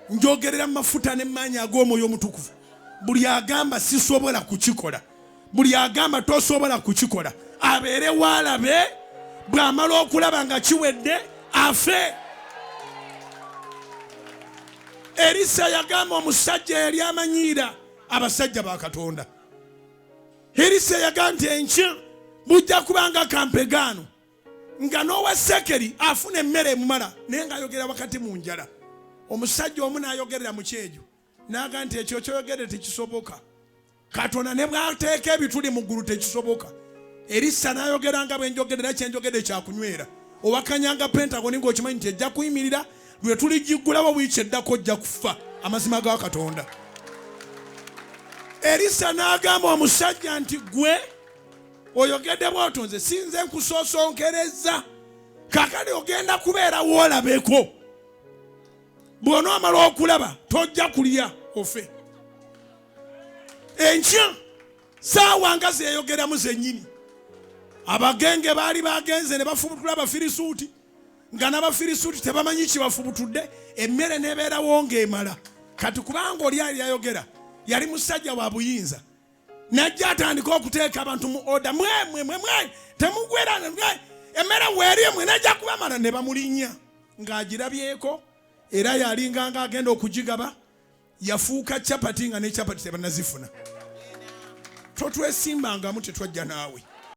njogerera mafuta n'emmanyi ag'omwoyo omutukuvu. Buli agamba sisobola kukikola, buli agamba tosobola kukikola, abeere waalabe, bw'amala okulaba nga kiwedde afe. Erisa yagamba omusajja yali amanyiira abasajja ba Katonda. Erisa yagamba nti enkya bujja kubanga kampegaano nga n'owa sekeri afuna emmere emumala naye ng'ayogera wakati mu njala. Omusajja omu n'ayogerera mu kyejo n'agamba nti ekyo kyoyogere tekisoboka, Katonda ne bw'ateeka ebituli mu ggulu tekisoboka. Erisa n'ayogera nga bwe njogerera kyenjogedde kyakunywera. Owakanyanga pentagon ng'okimanyi nti ejja kuyimirira, lwetuli jigula wiiki eddako ojja kuffa. Amazima ga Katonda. Erisa n'agamba omusajja nti gwe oyogedde bw'otyo nze sinze nkusoosonkereza, kakale ogenda kubeera woolabeko. Bw'onoomala okulaba tojja kulya ofe. Enkya saawa nga zeeyogeramu zennyini, abagenge baali bagenze ne bafubutula Abafirisuuti, nga n'Abafirisuuti tebamanyi kibafubutudde, emmere n'ebeerawo ng'emala. Kati kubanga oli ali ayogera yali musajja wa buyinza, najja atandika okuteeka abantu mu oda, mwe temugwera, emmere weeri mwe, najja kubamala ne bamulinnya ng'agirabyeko. Era yalinga nga agenda okugigaba, yafuuka capati nga ne capati tebanazifuna. Totwesimbangamu tetwajja naawe.